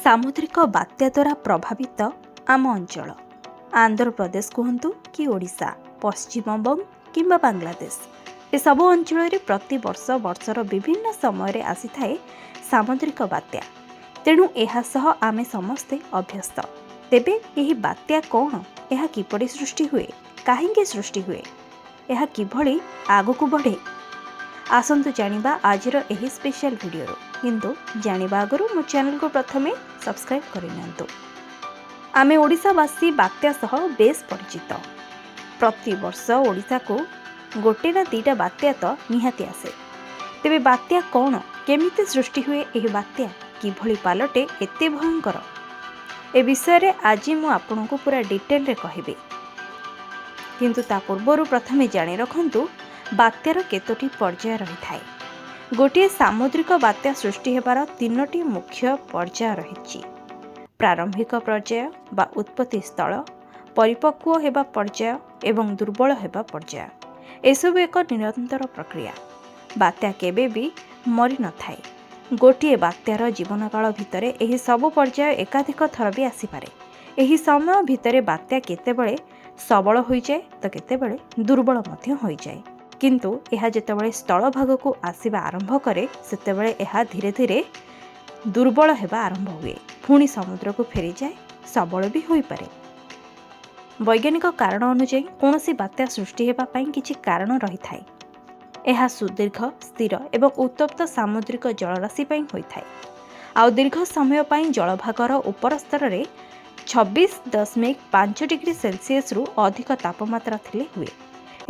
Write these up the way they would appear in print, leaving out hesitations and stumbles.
ସାମୁଦ୍ରିକ ବାତ୍ୟା ଦ୍ୱାରା ପ୍ରଭାବିତ ଆମ ଅଞ୍ଚଳ ଆନ୍ଧ୍ରପ୍ରଦେଶ କୁହନ୍ତୁ କି ଓଡ଼ିଶା, ପଶ୍ଚିମବଙ୍ଗ କିମ୍ବା ବାଂଲାଦେଶ, ଏସବୁ ଅଞ୍ଚଳରେ ପ୍ରତିବର୍ଷ ବର୍ଷର ବିଭିନ୍ନ ସମୟରେ ଆସିଥାଏ ସାମୁଦ୍ରିକ ବାତ୍ୟା। ତେଣୁ ଏହା ସହ ଆମେ ସମସ୍ତେ ଅଭ୍ୟସ୍ତ। ତେବେ ଏହି ବାତ୍ୟା କ'ଣ? ଏହା କିପରି ସୃଷ୍ଟି ହୁଏ? କାହିଁକି ସୃଷ୍ଟି ହୁଏ? ଏହା କିଭଳି ଆଗକୁ ବଢ଼େ? ଆସନ୍ତୁ ଜାଣିବା ଆଜିର ଏହି ସ୍ପେଶାଲ ଭିଡ଼ିଓରୁ। କିନ୍ତୁ ଜାଣିବା ଆଗରୁ ମୋ ଚ୍ୟାନେଲକୁ ପ୍ରଥମେ ସବସ୍କ୍ରାଇବ୍ କରିନିଅନ୍ତୁ। ଆମେ ଓଡ଼ିଶାବାସୀ ବାତ୍ୟା ସହ ବେଶ୍ ପରିଚିତ। ପ୍ରତିବର୍ଷ ଓଡ଼ିଶାକୁ ଗୋଟେ ନା ଦୁଇଟା ବାତ୍ୟା ତ ନିହାତି ଆସେ। ତେବେ ବାତ୍ୟା କ'ଣ? କେମିତି ସୃଷ୍ଟି ହୁଏ ଏହି ବାତ୍ୟା? କିଭଳି ପାଲଟେ ଏତେ ଭୟଙ୍କର? ଏ ବିଷୟରେ ଆଜି ମୁଁ ଆପଣଙ୍କୁ ପୁରା ଡିଟେଲରେ କହିବି। କିନ୍ତୁ ତା ପୂର୍ବରୁ ପ୍ରଥମେ ଜାଣି ରଖନ୍ତୁ ବାତ୍ୟାର କେତୋଟି ପର୍ଯ୍ୟାୟ ରହିଥାଏ। ଗୋଟିଏ ସାମୁଦ୍ରିକ ବାତ୍ୟା ସୃଷ୍ଟି ହେବାର ତିନୋଟି ମୁଖ୍ୟ ପର୍ଯ୍ୟାୟ ରହିଛି। ପ୍ରାରମ୍ଭିକ ପର୍ଯ୍ୟାୟ ବା ଉତ୍ପତ୍ତି ସ୍ଥଳ, ପରିପକ୍ୱ ହେବା ପର୍ଯ୍ୟାୟ ଏବଂ ଦୁର୍ବଳ ହେବା ପର୍ଯ୍ୟାୟ। ଏସବୁ ଏକ ନିରନ୍ତର ପ୍ରକ୍ରିୟା। ବାତ୍ୟା କେବେ ବି ମରିନଥାଏ। ଗୋଟିଏ ବାତ୍ୟାର ଜୀବନକାଳ ଭିତରେ ଏହି ସବୁ ପର୍ଯ୍ୟାୟ ଏକାଧିକ ଥର ବି ଆସିପାରେ। ଏହି ସମୟ ଭିତରେ ବାତ୍ୟା କେତେବେଳେ ସବଳ ହୋଇଯାଏ ତ କେତେବେଳେ ଦୁର୍ବଳ ମଧ୍ୟ ହୋଇଯାଏ। କିନ୍ତୁ ଏହା ଯେତେବେଳେ ସ୍ଥଳଭାଗକୁ ଆସିବା ଆରମ୍ଭ କରେ ସେତେବେଳେ ଏହା ଧୀରେ ଧୀରେ ଦୁର୍ବଳ ହେବା ଆରମ୍ଭ ହୁଏ, ପୁଣି ସମୁଦ୍ରକୁ ଫେରିଯାଏ, ସବଳ ବି ହୋଇପାରେ। ବୈଜ୍ଞାନିକ କାରଣ ଅନୁଯାୟୀ କୌଣସି ବାତ୍ୟା ସୃଷ୍ଟି ହେବା ପାଇଁ କିଛି କାରଣ ରହିଥାଏ। ଏହା ସୁଦୀର୍ଘ, ସ୍ଥିର ଏବଂ ଉତ୍ତପ୍ତ ସାମୁଦ୍ରିକ ଜଳରାଶି ପାଇଁ ହୋଇଥାଏ। ଆଉ ଦୀର୍ଘ ସମୟ ପାଇଁ ଜଳଭାଗର ଉପର ସ୍ତରରେ 26.5 ଡିଗ୍ରୀ ସେଲସିୟସରୁ ଅଧିକ ତାପମାତ୍ରା ଥିଲେ ହୁଏ।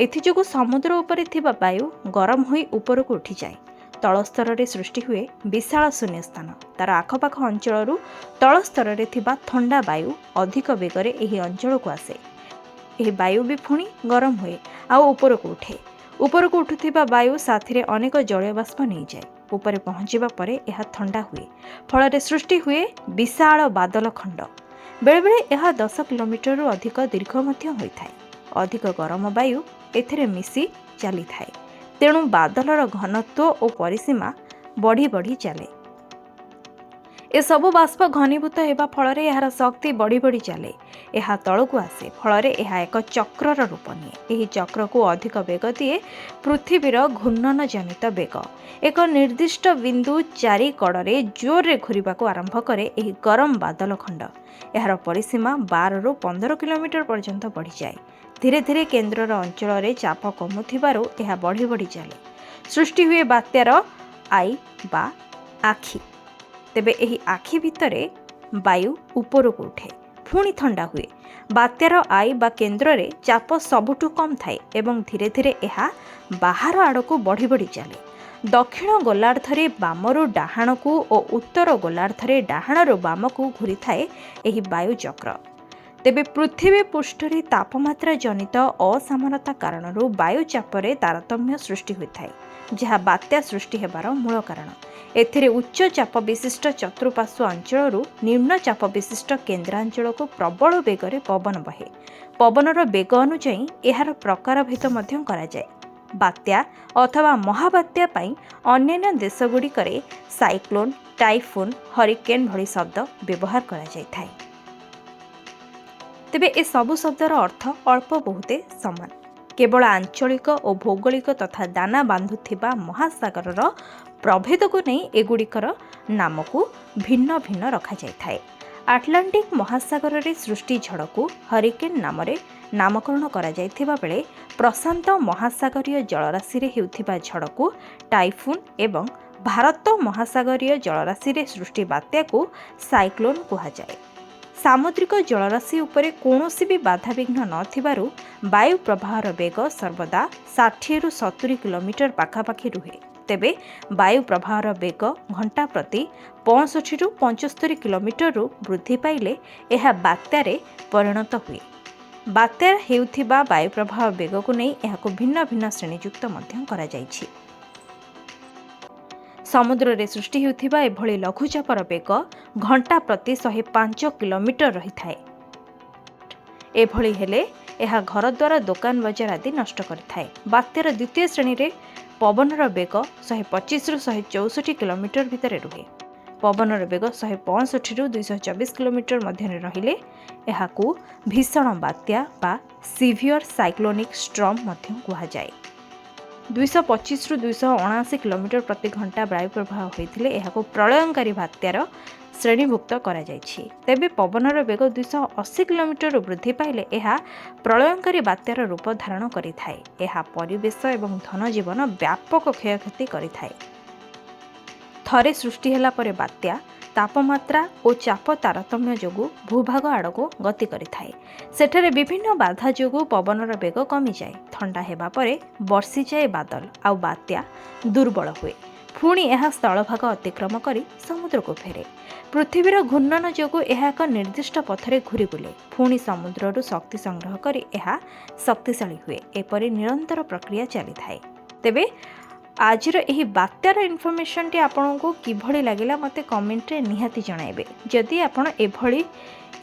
ଏଥିଯୋଗୁଁ ସମୁଦ୍ର ଉପରେ ଥିବା ବାୟୁ ଗରମ ହୋଇ ଉପରକୁ ଉଠିଯାଏ। ତଳ ସ୍ତରରେ ସୃଷ୍ଟି ହୁଏ ବିଶାଳ ଶୂନ୍ୟସ୍ଥାନ। ତାର ଆଖପାଖ ଅଞ୍ଚଳରୁ ତଳ ସ୍ତରରେ ଥିବା ଥଣ୍ଡା ବାୟୁ ଅଧିକ ବେଗରେ ଏହି ଅଞ୍ଚଳକୁ ଆସେ। ଏହି ବାୟୁ ବି ପୁଣି ଗରମ ହୁଏ ଆଉ ଉପରକୁ ଉଠେ। ଉପରକୁ ଉଠୁଥିବା ବାୟୁ ସାଥିରେ ଅନେକ ଜଳୀୟ ବାଷ୍ପ ନେଇଯାଏ। ଉପରେ ପହଞ୍ଚିବା ପରେ ଏହା ଥଣ୍ଡା ହୁଏ। ଫଳରେ ସୃଷ୍ଟି ହୁଏ ବିଶାଳ ବାଦଲ ଖଣ୍ଡ। ବେଳେବେଳେ ଏହା 10 କିଲୋମିଟରରୁ ଅଧିକ ଦୀର୍ଘ ମଧ୍ୟ ହୋଇଥାଏ। ଅଧିକ ଗରମ ବାୟୁ ଏଥିରେ ମିଶି ଚାଲିଥାଏ। ତେଣୁ ବାଦଲର ଘନତ୍ୱ ଓ ପରିସୀମା ବଢ଼ି ବଢ଼ି ଚାଲେ। ଏସବୁ ବାଷ୍ପ ଘନୀଭୂତ ହେବା ଫଳରେ ଏହାର ଶକ୍ତି ବଢ଼ି ବଢ଼ି ଚାଲେ। ଏହା ତଳକୁ ଆସେ। ଫଳରେ ଏହା ଏକ ଚକ୍ରର ରୂପ ନିଏ। ଏହି ଚକ୍ରକୁ ଅଧିକ ବେଗ ଦିଏ ପୃଥିବୀର ଘୂର୍ଣ୍ଣନ ଜନିତ ବେଗ। ଏକ ନିର୍ଦ୍ଦିଷ୍ଟ ବିନ୍ଦୁ ଚାରି କଡ଼ରେ ଜୋରରେ ଘୂରିବାକୁ ଆରମ୍ଭ କରେ ଏହି ଗରମ ବାଦଲ ଖଣ୍ଡ। ଏହାର ପରିସୀମା 12ରୁ 15 କିଲୋମିଟର ପର୍ଯ୍ୟନ୍ତ ବଢ଼ିଯାଏ। ଧୀରେ ଧୀରେ କେନ୍ଦ୍ରର ଅଞ୍ଚଳରେ ଚାପ କମୁଥିବାରୁ ଏହା ବଢ଼ି ବଢ଼ି ଚାଲେ। ସୃଷ୍ଟି ହୁଏ ବାତ୍ୟାର ଆଇ ବା ଆଖି। ତେବେ ଏହି ଆଖି ଭିତରେ ବାୟୁ ଉପରକୁ ଉଠେ, ପୁଣି ଥଣ୍ଡା ହୁଏ। ବାତ୍ୟାର ଆଇ ବା କେନ୍ଦ୍ରରେ ଚାପ ସବୁଠୁ କମ୍ ଥାଏ ଏବଂ ଧୀରେ ଧୀରେ ଏହା ବାହାର ଆଡ଼କୁ ବଢ଼ି ବଢ଼ି ଚାଲେ। ଦକ୍ଷିଣ ଗୋଲାର୍ଦ୍ଧରେ ବାମରୁ ଡାହାଣକୁ ଓ ଉତ୍ତର ଗୋଲାର୍ଦ୍ଧରେ ଡାହାଣରୁ ବାମକୁ ଘୂରିଥାଏ ଏହି ବାୟୁ ଚକ୍ର। ତେବେ ପୃଥିବୀ ପୃଷ୍ଠରେ ତାପମାତ୍ରା ଜନିତ ଅସମାନତା କାରଣରୁ ବାୟୁ ଚାପରେ ତାରତମ୍ୟ ସୃଷ୍ଟି ହୋଇଥାଏ, ଯାହା ବାତ୍ୟା ସୃଷ୍ଟି ହେବାର ମୂଳ କାରଣ। ଏଥିରେ ଉଚ୍ଚ ଚାପ ବିଶିଷ୍ଟ ଚତୁଃପାର୍ଶ୍ୱ ଅଞ୍ଚଳରୁ ନିମ୍ନ ଚାପ ବିଶିଷ୍ଟ କେନ୍ଦ୍ରାଞ୍ଚଳକୁ ପ୍ରବଳ ବେଗରେ ପବନ ବହେ। ପବନର ବେଗ ଅନୁଯାୟୀ ଏହାର ପ୍ରକାରଭେଦ ମଧ୍ୟ କରାଯାଏ। ବାତ୍ୟା ଅଥବା ମହାବାତ୍ୟା ପାଇଁ ଅନ୍ୟାନ୍ୟ ଦେଶଗୁଡ଼ିକରେ ସାଇକ୍ଲୋନ୍, ଟାଇଫୁନ୍, ହରିକେନ୍ ଭଳି ଶବ୍ଦ ବ୍ୟବହାର କରାଯାଇଥାଏ। ତେବେ ଏସବୁ ଶବ୍ଦର ଅର୍ଥ ଅଳ୍ପ ବହୁତେ ସମାନ। କେବଳ ଆଞ୍ଚଳିକ ଓ ଭୌଗୋଳିକ ତଥା ଦାନା ବାନ୍ଧୁଥିବା ମହାସାଗରର ପ୍ରଭେଦକୁ ନେଇ ଏଗୁଡ଼ିକର ନାମକୁ ଭିନ୍ନ ଭିନ୍ନ ରଖାଯାଇଥାଏ। ଆଟଲାଣ୍ଟିକ୍ ମହାସାଗରରେ ସୃଷ୍ଟି ଝଡ଼କୁ ହରିକେନ୍ ନାମରେ ନାମକରଣ କରାଯାଇଥିବା ବେଳେ ପ୍ରଶାନ୍ତ ମହାସାଗରୀୟ ଜଳରାଶିରେ ହେଉଥିବା ଝଡ଼କୁ ଟାଇଫୁନ୍ ଏବଂ ଭାରତ ମହାସାଗରୀୟ ଜଳରାଶିରେ ସୃଷ୍ଟି ବାତ୍ୟାକୁ ସାଇକ୍ଲୋନ୍ କୁହାଯାଏ। ସାମୁଦ୍ରିକ ଜଳରାଶି ଉପରେ କୌଣସି ବି ବାଧାବିଘ୍ନ ନଥିବାରୁ ବାୟୁ ପ୍ରବାହର ବେଗ ସର୍ବଦା 60ରୁ 70 କିଲୋମିଟର ପାଖାପାଖି ରୁହେ। ତେବେ ବାୟୁ ପ୍ରବାହର ବେଗ ଘଣ୍ଟା ପ୍ରତି 65ରୁ 75 କିଲୋମିଟରରୁ ବୃଦ୍ଧି ପାଇଲେ ଏହା ବାତ୍ୟାରେ ପରିଣତ ହୁଏ। ବାତ୍ୟା ହେଉଥିବା ବାୟୁ ପ୍ରବାହ ବେଗକୁ ନେଇ ଏହାକୁ ଭିନ୍ନ ଭିନ୍ନ ଶ୍ରେଣୀଯୁକ୍ତ ମଧ୍ୟ କରାଯାଇଛି। ସମୁଦ୍ରରେ ସୃଷ୍ଟି ହେଉଥିବା ଏଭଳି ଲଘୁଚାପର ବେଗ ଘଣ୍ଟା ପ୍ରତି 105 କିଲୋମିଟର ରହିଥାଏ। ଏଭଳି ହେଲେ ଏହା ଘରଦ୍ୱାର, ଦୋକାନ ବଜାର ଆଦି ନଷ୍ଟ କରିଥାଏ। ବାତ୍ୟାର ଦ୍ୱିତୀୟ ଶ୍ରେଣୀରେ ପବନର ବେଗ 125ରୁ 164 କିଲୋମିଟର ଭିତରେ ରୁହେ। पवनर बेग 165 ରୁ 224 किलोमीटर मध्य रहिले एहाकू भीषण बात्या बा सीवियर साइक्लोनिक स्ट्रम मध्य कुहा जाए। 225 ରୁ 279 किलोमीटर प्रति घंटा वायु प्रवाह होइथिले एहाकू प्रलयंकारी बात्यार श्रेणीभुक्त करा जायछि। तेबे पवनर बेग 280 किलोमीटर वृद्धि पाइले एहा प्रलयंकारी बात्यार रूप धारण करिथाए। एहा परिवेश एवं धनजीवन व्यापक क्षयक्षति करिथाए। थरे सृष्टि होला परे बात्या तापमात्रा और चाप तारतम्य जोगु भूभाग आड़को गति करिथाए। सेठरे विभिन्न बाधा जोगु पवनर बेग कमी जाए। ठंडा हेबा परे वर्षी जाए बादल आउ बात्या दुर्बल हुए। पुणी यह स्थलभाग अतिक्रम करी समुद्र को फेरे। पृथ्वीर घूर्णन जोगु यह एक निर्दिष्ट पथरे घूरी बुले। पुणी समुद्ररू शक्ति संग्रह करी यह शक्तिशाली हुए। एपरि निरंतर प्रक्रिया चली थाए। तेबे आजिर एही बात्यार इनफॉरमेशन टी आपनको किभଳି लागिला मते कमेंट रे निहाती जणाइबे। जदि आपण एभଳି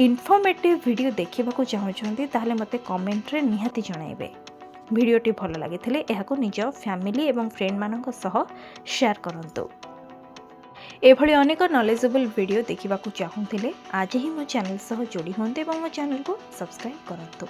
इनफॉर्मेटिव वीडियो देखिबाकू चाहुछन्ती ताहले मते कमेंट रे निहाती जणाइबे। वीडियोटी भल लागिथिले एहाकू निज फैमिली एवं फ्रेंड मानक सह शेयर करंतु। एभଳି अनेक नॉलेजेबल वीडियो देखिबाकू चाहुथिले आज ही मो चैनल सह जोड़ी होंते एवं मो चैनल को सब्सक्राइब करंतु।